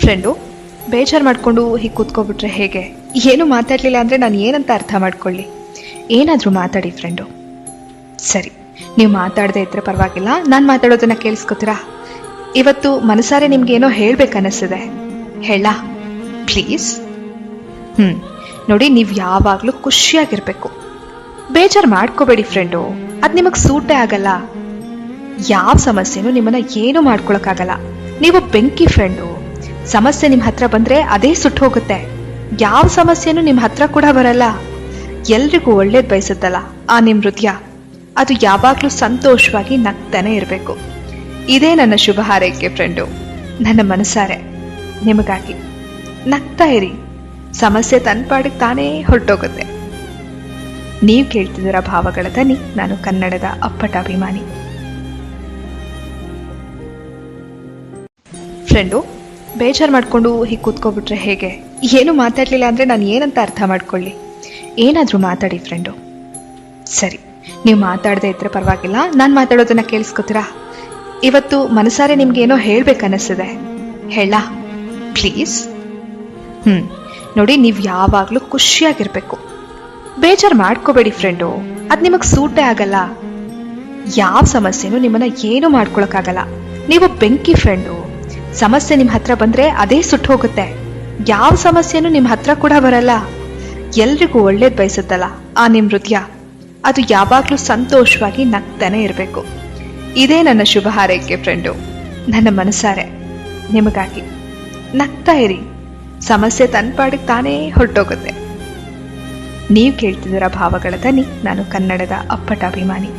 Friend ಬೇಜಾರು ಮಾಡಿಕೊಂಡು ಹೀಗೆ ಕೂತ್ಕೊಬಿಟ್ರೆ ಹೇಗೆ? ಏನು ಮಾತಾಡಲಿಲ್ಲ ಅಂದರೆ ನಾನು ಏನಂತ ಅರ್ಥ ಮಾಡ್ಕೊಳ್ಳಿ? ಏನಾದರೂ ಮಾತಾಡಿ ಫ್ರೆಂಡು. ಸರಿ, ನೀವು ಮಾತಾಡದೇ ಇದ್ದರೆ ಪರವಾಗಿಲ್ಲ, ನಾನು ಮಾತಾಡೋದನ್ನು ಕೇಳಿಸ್ಕೊತೀರಾ? ಇವತ್ತು ಮನಸಾರೆ ನಿಮ್ಗೇನೋ ಹೇಳ್ಬೇಕನ್ನಿಸ್ತಿದೆ, ಹೇಳ ಪ್ಲೀಸ್? ನೋಡಿ, ನೀವು ಯಾವಾಗಲೂ ಖುಷಿಯಾಗಿರ್ಬೇಕು. ಬೇಜಾರು ಮಾಡ್ಕೋಬೇಡಿ ಫ್ರೆಂಡು, ಅದು ನಿಮಗೆ ಸೂಟೇ ಆಗಲ್ಲ. ಯಾವ ಸಮಸ್ಯೆನೂ ನಿಮ್ಮನ್ನ ಏನೂ ಮಾಡ್ಕೊಳಕ್ಕಾಗಲ್ಲ. ನೀವು ಬೆಂಕಿ ಫ್ರೆಂಡು. ಸಮಸ್ಯೆ ನಿಮ್ಮ ಹತ್ರ ಬಂದರೆ ಅದೇ ಸುಟ್ಟು ಹೋಗುತ್ತೆ. ಯಾವ ಸಮಸ್ಯೆನೂ ನಿಮ್ಮ ಹತ್ರ ಕೂಡ ಬರಲ್ಲ. ಎಲ್ರಿಗೂ ಒಳ್ಳೇದು ಬಯಸುತ್ತಲ್ಲ ಆ ನಿಮ್ಮ ಹೃದಯ, ಅದು ಯಾವಾಗಲೂ ಸಂತೋಷವಾಗಿ ನಗ್ತಾನೆ ಇರಬೇಕು. ಇದೇ ನನ್ನ ಶುಭ ಹಾರೈಕೆ ಫ್ರೆಂಡು. ನನ್ನ ಮನಸಾರೆ ನಿಮಗಾಗಿ ನಗ್ತಾ ಇರಿ. ಸಮಸ್ಯೆ ತನ್ನ ಪಾಡಿಗೆ ತಾನೇ ಹೊರಟೋಗುತ್ತೆ. ನೀವು ಕೇಳ್ತಿದ್ದೀರ ಭಾವಗಳ ದನಿ. ನಾನು ಕನ್ನಡದ ಅಪ್ಪಟ ಅಭಿಮಾನಿ. ಫ್ರೆಂಡು ಬೇಜಾರು ಮಾಡಿಕೊಂಡು ಹೀಗೆ ಕೂತ್ಕೊಬಿಟ್ರೆ ಹೇಗೆ? ಏನು ಮಾತಾಡಲಿಲ್ಲ ಅಂದರೆ ನಾನು ಏನಂತ ಅರ್ಥ ಮಾಡ್ಕೊಳ್ಳಿ? ಏನಾದರೂ ಮಾತಾಡಿ ಫ್ರೆಂಡು. ಸರಿ, ನೀವು ಮಾತಾಡದೇ ಇದ್ದರೆ ಪರವಾಗಿಲ್ಲ, ನಾನು ಮಾತಾಡೋದನ್ನು ಕೇಳಿಸ್ಕೊತೀರಾ? ಇವತ್ತು ಮನಸಾರೆ ನಿಮ್ಗೇನೋ ಹೇಳ್ಬೇಕನ್ನಿಸ್ತಿದೆ, ಹೇಳ ಪ್ಲೀಸ್? ನೋಡಿ, ನೀವು ಯಾವಾಗಲೂ ಖುಷಿಯಾಗಿರ್ಬೇಕು. ಬೇಜಾರು ಮಾಡ್ಕೋಬೇಡಿ ಫ್ರೆಂಡು, ಅದು ನಿಮಗೆ ಸೂಟೇ ಆಗಲ್ಲ. ಯಾವ ಸಮಸ್ಯೆನೂ ನಿಮ್ಮನ್ನ ಏನೂ ಮಾಡ್ಕೊಳಕ್ಕಾಗಲ್ಲ. ನೀವು ಬೆಂಕಿ ಫ್ರೆಂಡು. ಸಮಸ್ಯೆ ನಿಮ್ಮ ಹತ್ರ ಬಂದರೆ ಅದೇ ಸುಟ್ಟು ಹೋಗುತ್ತೆ. ಯಾವ ಸಮಸ್ಯೆನೂ ನಿಮ್ಮ ಹತ್ರ ಕೂಡ ಬರಲ್ಲ. ಎಲ್ರಿಗೂ ಒಳ್ಳೇದು ಬಯಸುತ್ತಲ್ಲ ಆ ನಿಮ್ಮ ಹೃದಯ, ಅದು ಯಾವಾಗಲೂ ಸಂತೋಷವಾಗಿ ನಗ್ತಾನೆ ಇರಬೇಕು. ಇದೇ ನನ್ನ ಶುಭ ಹಾರೈಕೆ ಫ್ರೆಂಡು. ನನ್ನ ಮನಸಾರೆ ನಿಮಗಾಗಿ ನಗ್ತಾ ಇರಿ. ಸಮಸ್ಯೆ ತನ್ನ ಪಾಡಿಗೆ ತಾನೇ ಹೊರಟೋಗುತ್ತೆ. ನೀವು ಕೇಳ್ತಿದ್ದೀರ ಭಾವಗಳ ದನಿ. ನಾನು ಕನ್ನಡದ ಅಪ್ಪಟ ಅಭಿಮಾನಿ.